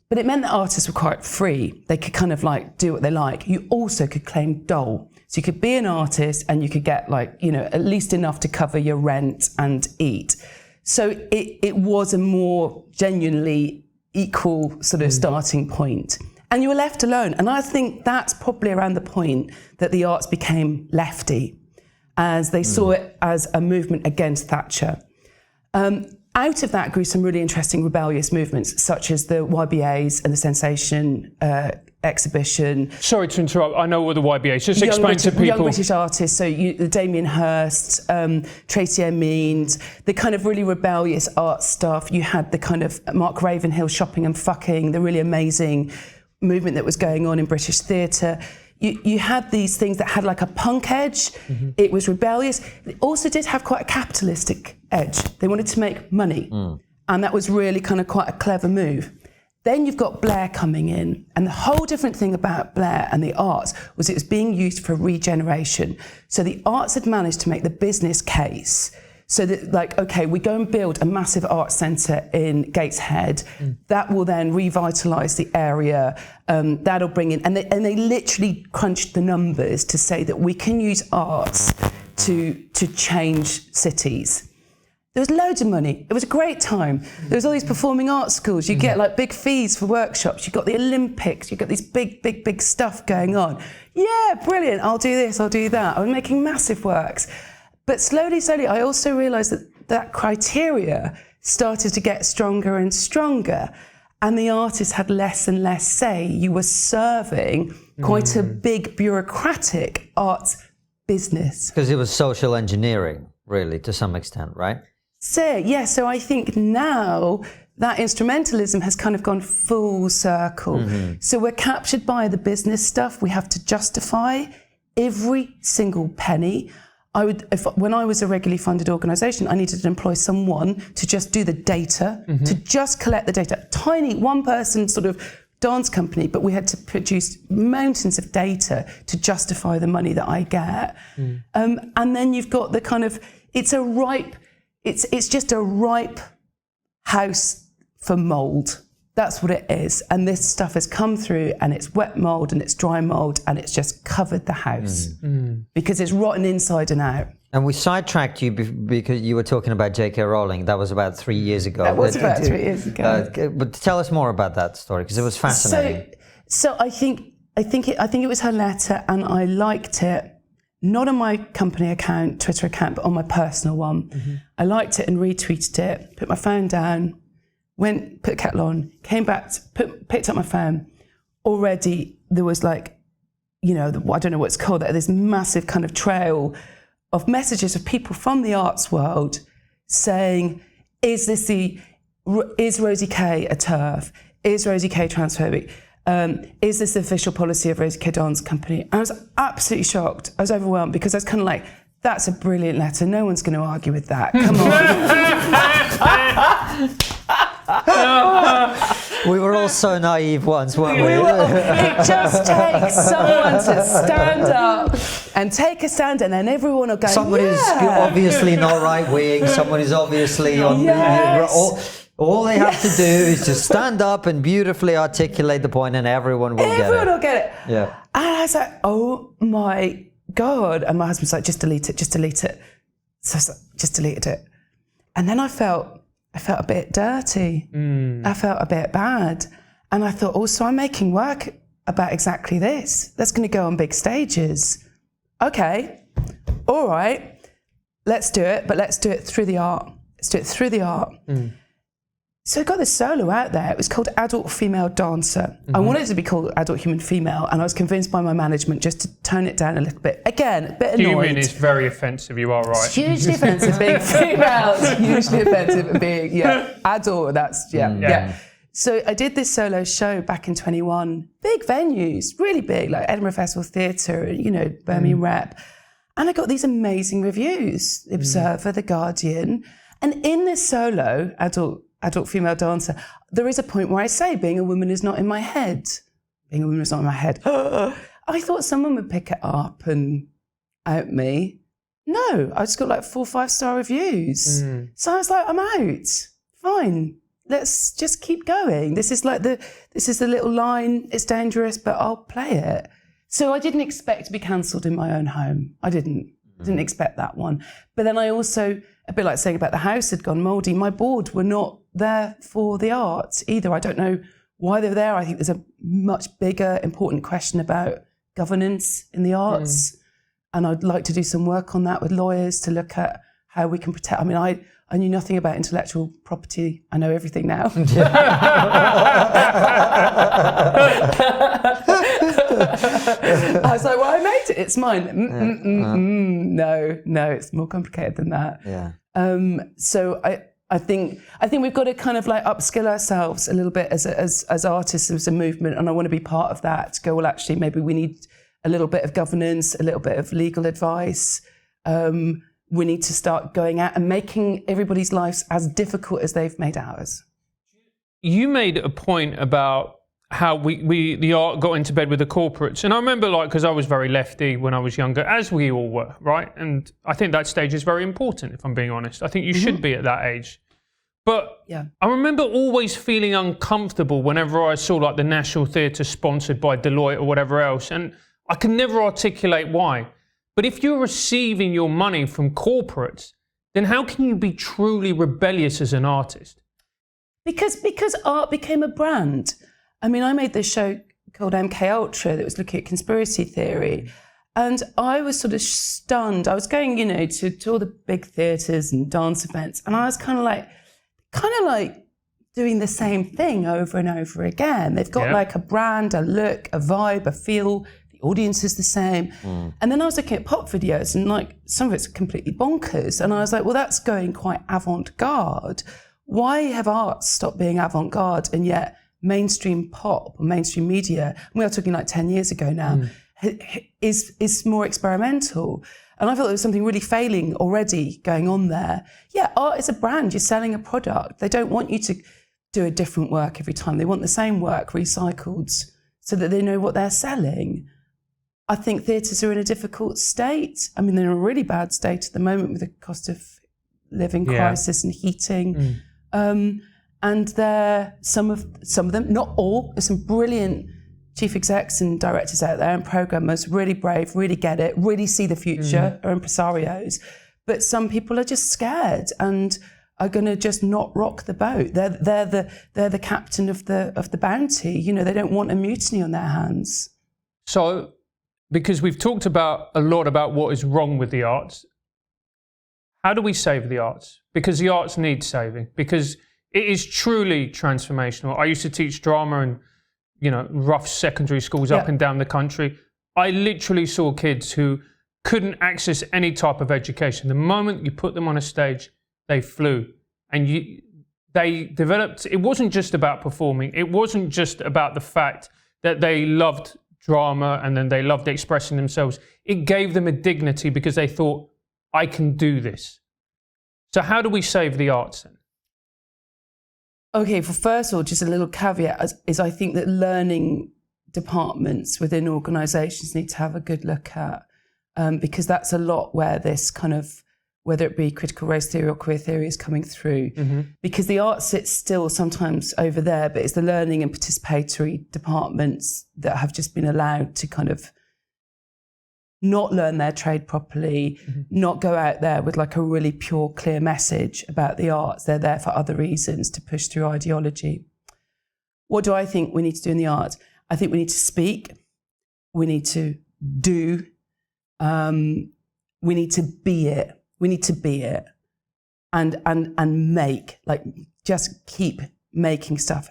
But it meant that artists were quite free. They could kind of like do what they like. You also could claim dole. So you could be an artist and you could get like, you know, at least enough to cover your rent and eat. So it was a more genuinely equal sort of starting point. And you were left alone. And I think that's probably around the point that the arts became lefty, as they saw it as a movement against Thatcher. Out of that grew some really interesting rebellious movements, such as the YBAs and the Sensation exhibition. Sorry to interrupt, I know all the YBAs, just explain to people. Young British artists, so Damien Hirst, Tracy Emeans, the kind of really rebellious art stuff. You had the kind of Mark Ravenhill shopping and fucking, the really amazing movement that was going on in British theatre. You had these things that had like a punk edge. It was rebellious. It also did have quite a capitalistic edge. They wanted to make money. And that was really kind of quite a clever move. Then you've got Blair coming in. And the whole different thing about Blair and the arts was it was being used for regeneration. So the arts had managed to make the business case so that, like, okay, we go and build a massive art centre in Gateshead. That will then revitalise the area. That'll bring in... And they literally crunched the numbers to say that we can use arts to change cities. There was loads of money. It was a great time. There was all these performing arts schools. You get, like, big fees for workshops. You got the Olympics. You got these big stuff going on. Yeah, brilliant. I'll do this. I'll do that. I was making massive works. But slowly, I also realised that criteria started to get stronger and stronger, and the artists had less and less say. You were serving quite a big bureaucratic arts business. Because it was social engineering, really, to some extent, right? So I think now that instrumentalism has kind of gone full circle. So we're captured by the business stuff. We have to justify every single penny. when I was a regularly funded organisation, I needed to employ someone to just do the data, to just collect the data. Tiny one-person sort of dance company, but we had to produce mountains of data to justify the money that I get. And then you've got the kind of, it's just a ripe house for mould. That's what it is. And this stuff has come through, and it's wet mould and it's dry mould, and it's just covered the house because it's rotten inside and out. And we sidetracked you because you were talking about J.K. Rowling. That was about 3 years ago. That was about 3 years ago. But tell us more about that story, because it was fascinating. So I think it was her letter, and I liked it. Not on my company account, Twitter account, but on my personal one. I liked it and retweeted it, put my phone down, went, put the kettle on, came back, picked up my phone. Already there was like, I don't know what it's called, this massive kind of trail of messages of people from the arts world saying, is Rosie Kay a TERF? Is Rosie Kay transphobic? Is this the official policy of Rosie Kay Dance Company? And I was absolutely shocked. I was overwhelmed because I was kind of like, that's a brilliant letter. No one's going to argue with that. Come We were all so naive once, weren't we? It just takes someone to stand up and take a stand, and then everyone will go, Somebody's obviously not right-wing, someone is obviously on... All they have to do is just stand up and beautifully articulate the point, and everyone will get it. Everyone will get it. Yeah. And I was like, oh my God. And my husband's like, just delete it, just delete it. So I was like, just deleted it. And then I felt a bit dirty. I felt a bit bad. And I thought, so I'm making work about exactly this. That's going to go on big stages. Okay, all right, let's do it, but let's do it through the art. Let's do it through the art. So I got this solo out there. It was called Adult Female Dancer. I wanted it to be called Adult Human Female, and I was convinced by my management just to tone it down a little bit. Again, a bit annoyed. Human is very offensive, you are right. It's hugely offensive being female. It's hugely offensive being, adult. That's, yeah. So I did this solo show back in 21. Big venues, really big, like Edinburgh Festival Theatre, Birmingham Rep. And I got these amazing reviews. The Observer, The Guardian. And in this solo, Adult Female Dancer, there is a point where I say being a woman is not in my head. Being a woman is not in my head. I thought someone would pick it up and out me. No, I just got like 4 5-star reviews. So I was like, I'm out. Fine. Let's just keep going. This is the little line. It's dangerous, but I'll play it. So I didn't expect to be cancelled in my own home. I didn't expect that one. But then I also, a bit like saying about the house had gone mouldy, my board were not there for the arts either. I don't know why they were there. I think there's a much bigger, important question about governance in the arts. And I'd like to do some work on that with lawyers to look at how we can protect. I mean, I knew nothing about intellectual property. I know everything now. I was like, well, I made it. It's mine. No, it's more complicated than that. Yeah. So I think we've got to kind of like upskill ourselves a little bit as artists, as a movement, and I want to be part of that. To go, well, actually, maybe we need a little bit of governance, a little bit of legal advice. We need to start going out and making everybody's lives as difficult as they've made ours. You made a point about how the art got into bed with the corporates. And I remember, because I was very lefty when I was younger, as we all were, right? And I think that stage is very important, if I'm being honest. I think you should be at that age. But I remember always feeling uncomfortable whenever I saw the National Theatre sponsored by Deloitte or whatever else. And I can never articulate why. But if you're receiving your money from corporates, then how can you be truly rebellious as an artist? Because art became a brand. I mean, I made this show called MK Ultra that was looking at conspiracy theory. And I was sort of stunned. I was going, to all the big theatres and dance events. And I was kind of like doing the same thing over and over again. They've got like a brand, a look, a vibe, a feel. The audience is the same. And then I was looking at pop videos and some of it's completely bonkers. And I was like, well, that's going quite avant-garde. Why have arts stopped being avant-garde and yet mainstream pop or mainstream media, and we are talking 10 years ago now, is more experimental. And I felt there was something really failing already going on there. Yeah, art is a brand. You're selling a product. They don't want you to do a different work every time. They want the same work recycled so that they know what they're selling. I think theatres are in a difficult state. I mean, they're in a really bad state at the moment with the cost of living crisis and heating. And there, some of them, not all, there's some brilliant chief execs and directors out there and programmers, really brave, really get it, really see the future, are impresarios. But some people are just scared and are going to just not rock the boat. They're the captain of the bounty. You know, they don't want a mutiny on their hands. So, because we've talked a lot about what is wrong with the arts, how do we save the arts? Because the arts need saving. Because it is truly transformational. I used to teach drama in, rough secondary schools up and down the country. I literally saw kids who couldn't access any type of education. The moment you put them on a stage, they flew. And they developed, it wasn't just about performing. It wasn't just about the fact that they loved drama and then they loved expressing themselves. It gave them a dignity because they thought, I can do this. So how do we save the arts then? Okay, for first of all, just a little caveat is I think that learning departments within organisations need to have a good look at, because that's a lot where this kind of, whether it be critical race theory or queer theory, is coming through. Because the arts sits still sometimes over there, but it's the learning and participatory departments that have just been allowed to kind of not learn their trade properly, not go out there with like a really pure, clear message about the arts. They're there for other reasons, to push through ideology. What do I think we need to do in the arts? I think we need to speak. We need to do. We need to be it. We need to be it. And make, like, just keep making stuff.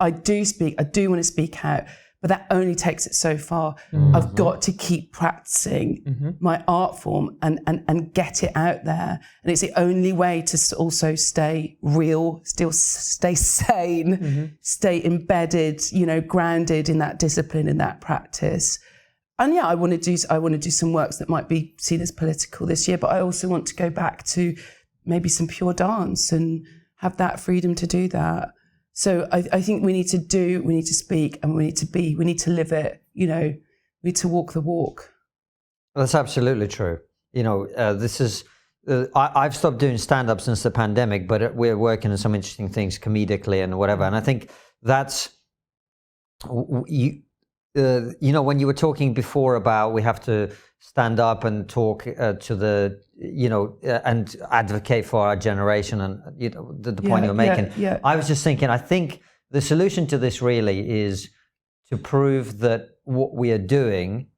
I do speak. I do want to speak out. But that only takes it so far. I've got to keep practicing my art form and get it out there. And it's the only way to also stay real, still stay sane, stay embedded, grounded in that discipline, in that practice. And yeah, I want to do some works that might be seen as political this year, but I also want to go back to maybe some pure dance and have that freedom to do that. So I think we need to do, we need to speak, and we need to be, we need to live it, we need to walk the walk. That's absolutely true. This is, I've stopped doing stand-up since the pandemic, but we're working on some interesting things comedically and whatever. And I think that's, when you were talking before about we have to stand up and talk to the, and advocate for our generation and, the point you're making. Yeah. I was just thinking, I think the solution to this really is to prove that what we are doing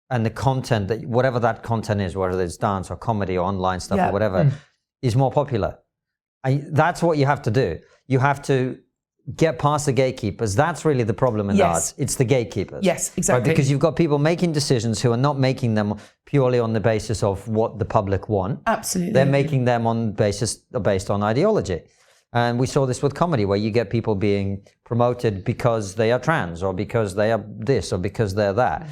and the content, that whatever that content is, whether it's dance or comedy or online stuff or whatever, is more popular. That's what you have to do. You have to get past the gatekeepers. That's really the problem in the arts. It's the gatekeepers. Yes, exactly. Right? Because you've got people making decisions who are not making them purely on the basis of what the public want. Absolutely. They're making them based on ideology. And we saw this with comedy, where you get people being promoted because they are trans, or because they are this, or because they're that.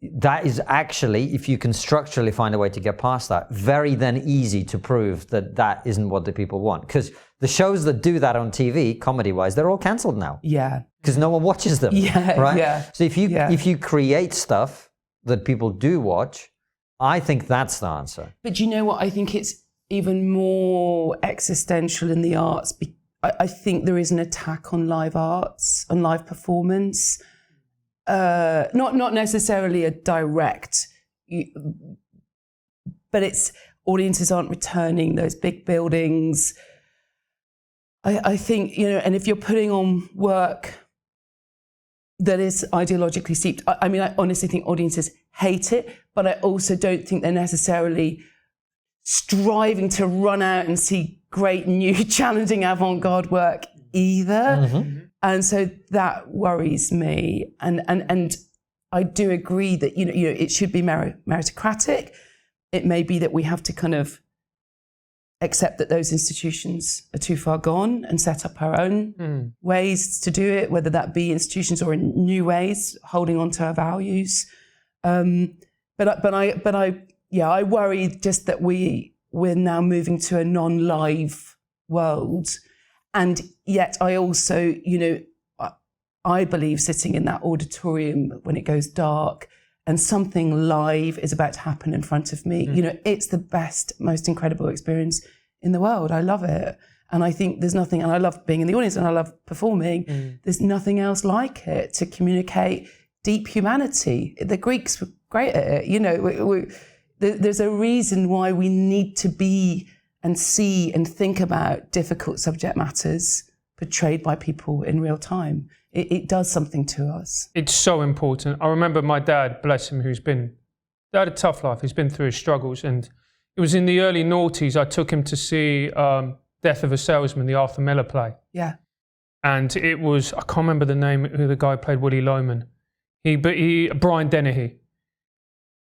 That is actually, if you can structurally find a way to get past that, very then easy to prove that that isn't what the people want. Because the shows that do that on TV, comedy-wise, they're all cancelled now. Yeah. Because no one watches them. Yeah. Right? Yeah. So if you create stuff that people do watch, I think that's the answer. But you know what? I think it's even more existential in the arts. I think there is an attack on live arts, on live performance. Not necessarily a direct, but it's audiences aren't returning, those big buildings. I think, and if you're putting on work that is ideologically steeped, I honestly think audiences hate it, but I also don't think they're necessarily striving to run out and see great, new, challenging avant-garde work either. And so that worries me. And I do agree that, it should be meritocratic. It may be that we have to kind of accept that those institutions are too far gone and set up our own ways to do it, whether that be institutions or in new ways, holding on to our values. But I worry just that we're now moving to a non-live world. And yet I also, I believe sitting in that auditorium when it goes dark and something live is about to happen in front of me. It's the best, most incredible experience in the world. I love it. And I think there's nothing, and I love being in the audience and I love performing. There's nothing else like it to communicate deep humanity. The Greeks were great at it. There's a reason why we need to be and see and think about difficult subject matters portrayed by people in real time. It does something to us. It's so important. I remember my dad, bless him, they had a tough life. He's been through his struggles. And it was in the early noughties, I took him to see Death of a Salesman, the Arthur Miller play. Yeah. And it was, I can't remember the name, who the guy played, Willie Loman. Brian Dennehy.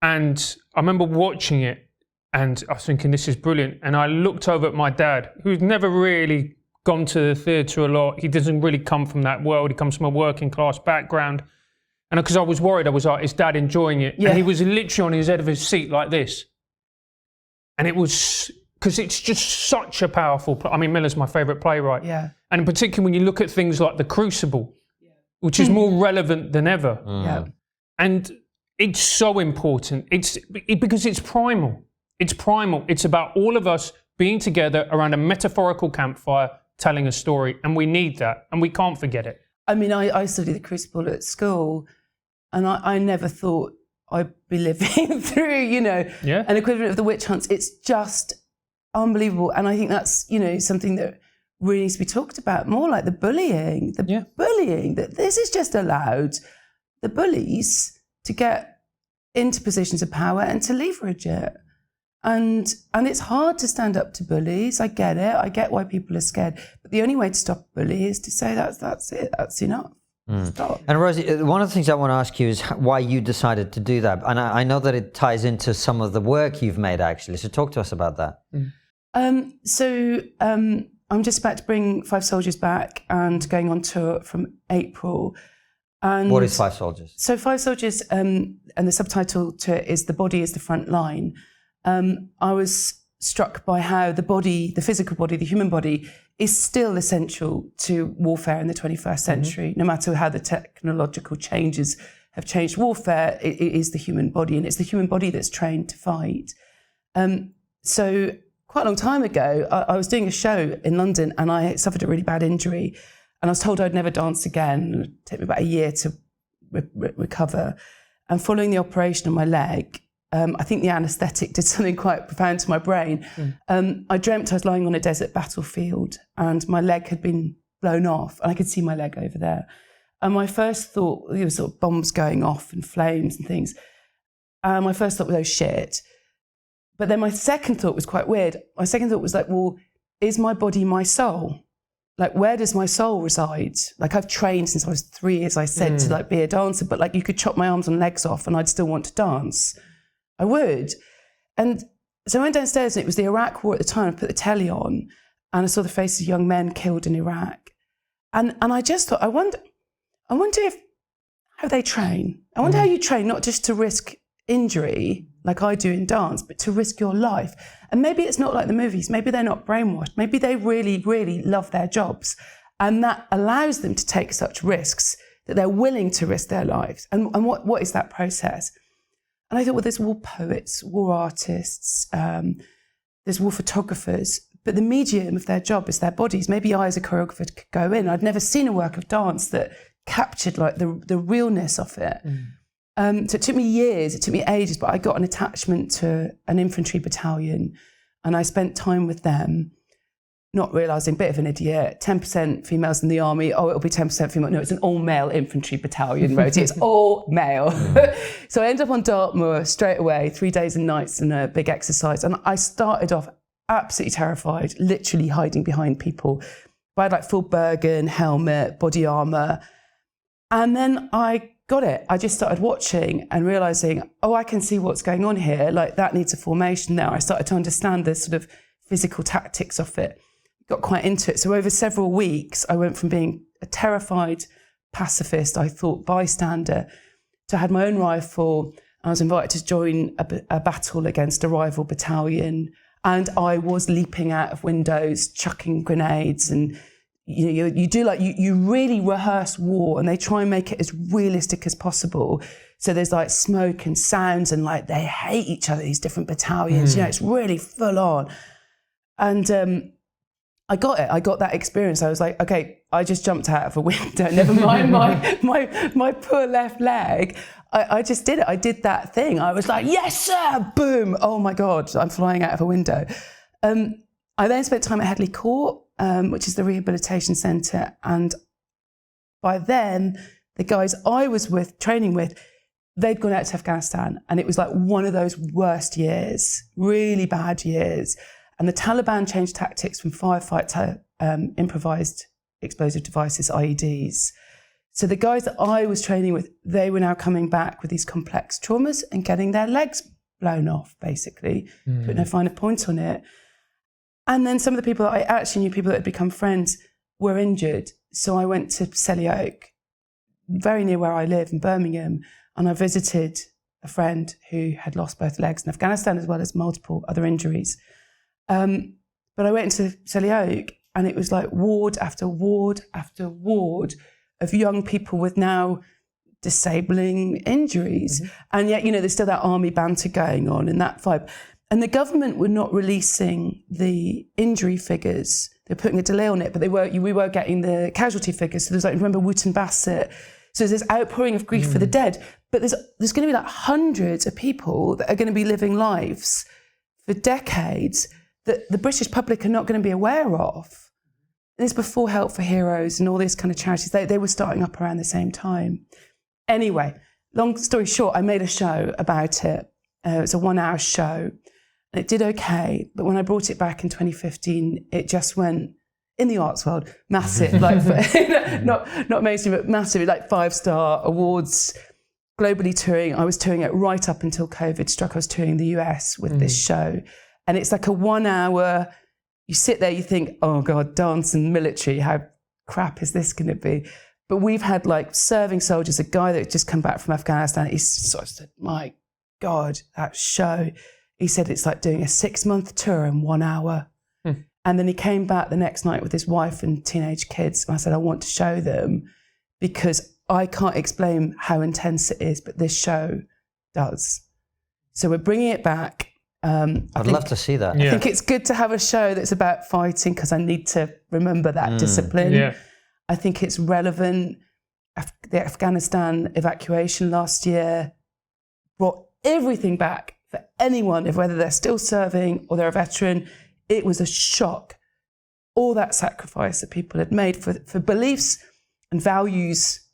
And I remember watching it and I was thinking, this is brilliant. And I looked over at my dad, who's never really gone to the theatre a lot. He doesn't really come from that world. He comes from a working class background. And because I was worried, I was like, is Dad enjoying it? Yeah. And he was literally on his head of his seat like this. And it was, because it's just such a powerful, Miller's my favourite playwright. Yeah. And particularly when you look at things like The Crucible, which is more relevant than ever. Yeah. And it's so important. Because it's primal. It's primal. It's about all of us being together around a metaphorical campfire, telling a story, and we need that, and we can't forget it. I studied The Crucible at school, and I never thought I'd be living through, an equivalent of the witch hunts. It's just unbelievable, and I think that's, something that really needs to be talked about more, like the bullying, that this is just allowed the bullies to get into positions of power and to leverage it. And it's hard to stand up to bullies. I get it. I get why people are scared. But the only way to stop a bully is to say that's it. That's enough. Stop. And Rosie, one of the things I want to ask you is why you decided to do that. And I know that it ties into some of the work you've made, actually. So talk to us about that. I'm just about to bring Five Soldiers back and going on tour from April. And what is Five Soldiers? So Five Soldiers, and the subtitle to it is The Body is the Front Line. I was struck by how the body, the physical body, the human body, is still essential to warfare in the 21st century. No matter how the technological changes have changed warfare, it is the human body, and it's the human body that's trained to fight. So quite a long time ago, I was doing a show in London and I suffered a really bad injury, and I was told I'd never dance again. It would take me about a year to recover. And following the operation on my leg, I think the anaesthetic did something quite profound to my brain. I dreamt I was lying on a desert battlefield and my leg had been blown off and I could see my leg over there. And my first thought, there were sort of bombs going off and flames and things. My first thought was, oh shit. But then my second thought was quite weird. My second thought was like, well, is my body my soul? Like, where does my soul reside? Like, I've trained since I was 3, as I said, to like be a dancer, but like you could chop my arms and legs off and I'd still want to dance. I would. And so I went downstairs and it was the Iraq war at the time. I put the telly on and I saw the faces of young men killed in Iraq. And I just thought, I wonder how they train. I wonder how you train, not just to risk injury like I do in dance, but to risk your life. And maybe it's not like the movies. Maybe they're not brainwashed. Maybe they really, really love their jobs. And that allows them to take such risks that they're willing to risk their lives. And what is that process? And I thought, well, there's war poets, war artists, there's war photographers, but the medium of their job is their bodies. Maybe I, as a choreographer, could go in. I'd never seen a work of dance that captured like the realness of it. So it took me years, it took me ages, but I got an attachment to an infantry battalion and I spent time with them, not realising, bit of an idiot, 10% females in the army, oh, it'll be 10% female. No, it's an all-male infantry battalion, Rosie, it's all male. So I ended up on Dartmoor straight away, 3 days and nights and a big exercise. And I started off absolutely terrified, literally hiding behind people. I had like full Bergen, helmet, body armour. And then I got it. I just started watching and realising, oh, I can see what's going on here. Like that needs a formation now. I started to understand the sort of physical tactics of it. Got quite into it. So over several weeks, I went from being a terrified pacifist, I thought, bystander, to I had my own rifle. I was invited to join a battle against a rival battalion, and I was leaping out of windows, chucking grenades, and you do like you really rehearse war, and they try and make it as realistic as possible. So there's like smoke and sounds, and like they hate each other, these different battalions. It's really full on. And I got it. I got that experience. I was like, okay, I just jumped out of a window. Never mind my poor left leg. I just did it. I did that thing. I was like, yes, sir. Boom. Oh my God, I'm flying out of a window. I then spent time at Headley Court, which is the rehabilitation centre. And by then, the guys I was training with, they'd gone out to Afghanistan. And it was like one of those worst years, really bad years. And the Taliban changed tactics from firefight to improvised explosive devices, IEDs. So the guys that I was training with, they were now coming back with these complex traumas and getting their legs blown off, basically, put no finer point on it. And then some of the people that I actually knew, people that had become friends, were injured. So I went to Selly Oak, very near where I live in Birmingham, and I visited a friend who had lost both legs in Afghanistan as well as multiple other injuries. But I went into Selly Oak, and it was like ward after ward after ward of young people with now disabling injuries. And yet, there's still that army banter going on and that vibe. And the government were not releasing the injury figures. They're putting a delay on it, but we were getting the casualty figures. So there's like, remember Wootton Bassett? So there's this outpouring of grief for the dead. But there's going to be like hundreds of people that are going to be living lives for decades that the British public are not going to be aware of. This before Help for Heroes and all these kind of charities, they were starting up around the same time. Anyway, long story short, I made a show about it. It was a 1-hour show, and it did okay. But when I brought it back in 2015, it just went, in the arts world, massive, like not mainstream, but massive, like 5-star awards, globally touring. I was touring it right up until COVID struck. I was touring the US with this show. And it's like a 1-hour, you sit there, you think, oh God, dance and military, how crap is this going to be? But we've had like serving soldiers, a guy that had just come back from Afghanistan, he sort of said, my God, that show. He said it's like doing a 6-month tour in 1 hour. And then he came back the next night with his wife and teenage kids. And I said, I want to show them because I can't explain how intense it is, but this show does. So we're bringing it back. I'd love to see that. I think it's good to have a show that's about fighting because I need to remember that discipline. Yeah. I think it's relevant. The Afghanistan evacuation last year brought everything back for anyone, whether they're still serving or they're a veteran. It was a shock. All that sacrifice that people had made for beliefs and values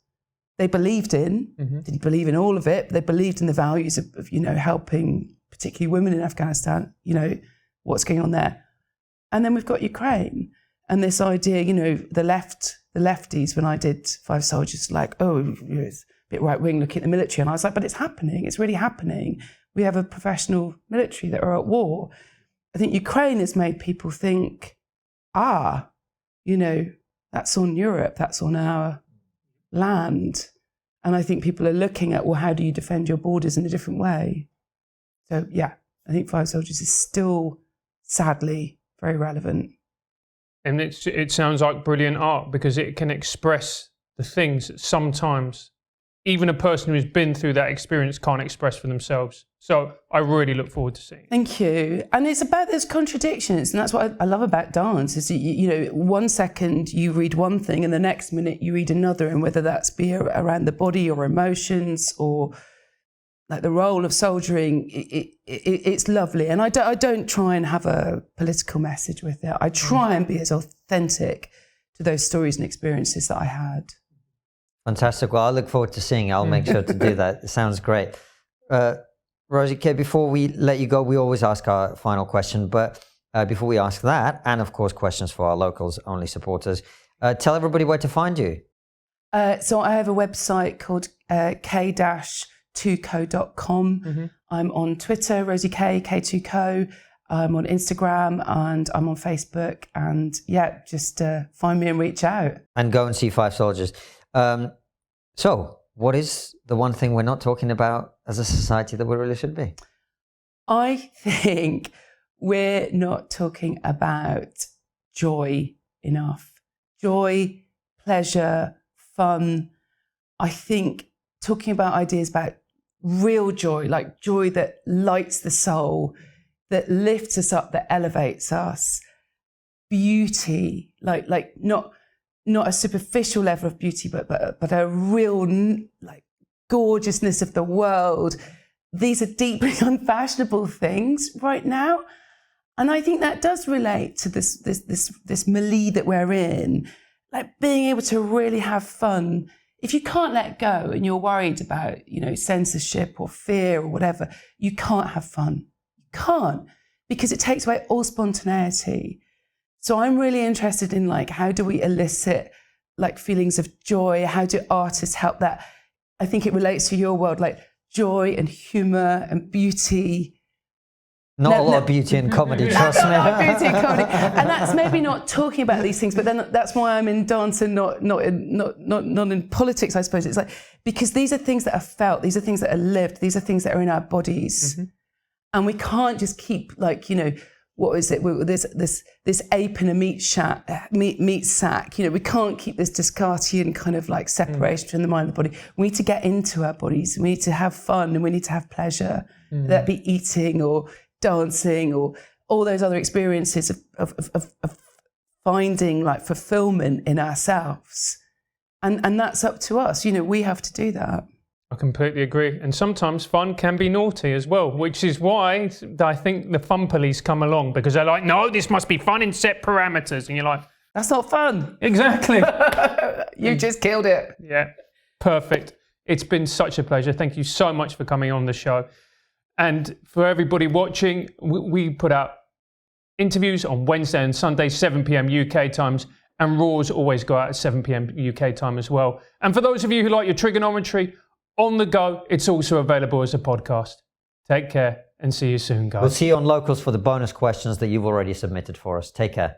they believed in. Didn't believe in all of it, but they believed in the values of helping particularly women in Afghanistan, what's going on there. And then we've got Ukraine and this idea, the lefties, when I did Five Soldiers, like, oh, it's a bit right-wing looking at the military. And I was like, but it's happening. It's really happening. We have a professional military that are at war. I think Ukraine has made people think, that's on Europe, that's on our land. And I think people are looking at, well, how do you defend your borders in a different way? So, yeah, I think Five Soldiers is still, sadly, very relevant. And it sounds like brilliant art because it can express the things that sometimes even a person who's been through that experience can't express for themselves. So I really look forward to seeing it. Thank you. And it's about those contradictions. And that's what I love about dance is, 1 second you read one thing and the next minute you read another. And whether that's be around the body or emotions or like the role of soldiering, it's lovely. And I don't try and have a political message with it. I try and be as authentic to those stories and experiences that I had. Fantastic. Well, I look forward to seeing it. I'll make sure to do that. It sounds great. Rosie Kay, before we let you go, we always ask our final question. But before we ask that, and of course, questions for our locals only supporters, tell everybody where to find you. So I have a website called k-2co.com. I'm on Twitter, Rosie Kay, K2Co. I'm on Instagram and I'm on Facebook. And yeah, just find me and reach out. And go and see Five Soldiers. So, what is the one thing we're not talking about as a society that we really should be? I think we're not talking about joy enough. Joy, pleasure, fun. I think talking about ideas about real joy, like joy that lights the soul, that lifts us up, that elevates us. Beauty, like not a superficial level of beauty, but a real like gorgeousness of the world. These are deeply unfashionable things right now. And I think that does relate to this milieu that we're in, like being able to really have fun. If you can't let go and you're worried about, censorship or fear or whatever, you can't have fun. You can't, because it takes away all spontaneity. So I'm really interested in like, how do we elicit like feelings of joy? How do artists help that? I think it relates to your world, like joy and humor and beauty. Not a lot of beauty in comedy, trust me. Beauty and comedy, and that's maybe not talking about these things, but then that's why I'm in dance and not in politics. I suppose it's like, because these are things that are felt, these are things that are lived, these are things that are in our bodies, and we can't just keep like what is it? This ape in a meat sack. We can't keep this Descartesian kind of like separation between the mind and the body. We need to get into our bodies. We need to have fun and we need to have pleasure. That be eating or dancing or all those other experiences of finding like fulfillment in ourselves. And that's up to us. We have to do that. I completely agree. And sometimes fun can be naughty as well, which is why I think the fun police come along, because they're like, no, this must be fun in set parameters. And you're like, that's not fun. Exactly. You just killed it. Yeah, perfect. It's been such a pleasure. Thank you so much for coming on the show. And for everybody watching, we put out interviews on Wednesday and Sunday, 7 p.m. UK times, and Raws always go out at 7 p.m. UK time as well. And for those of you who like your trigonometry, on the go, it's also available as a podcast. Take care and see you soon, guys. We'll see you on Locals for the bonus questions that you've already submitted for us. Take care.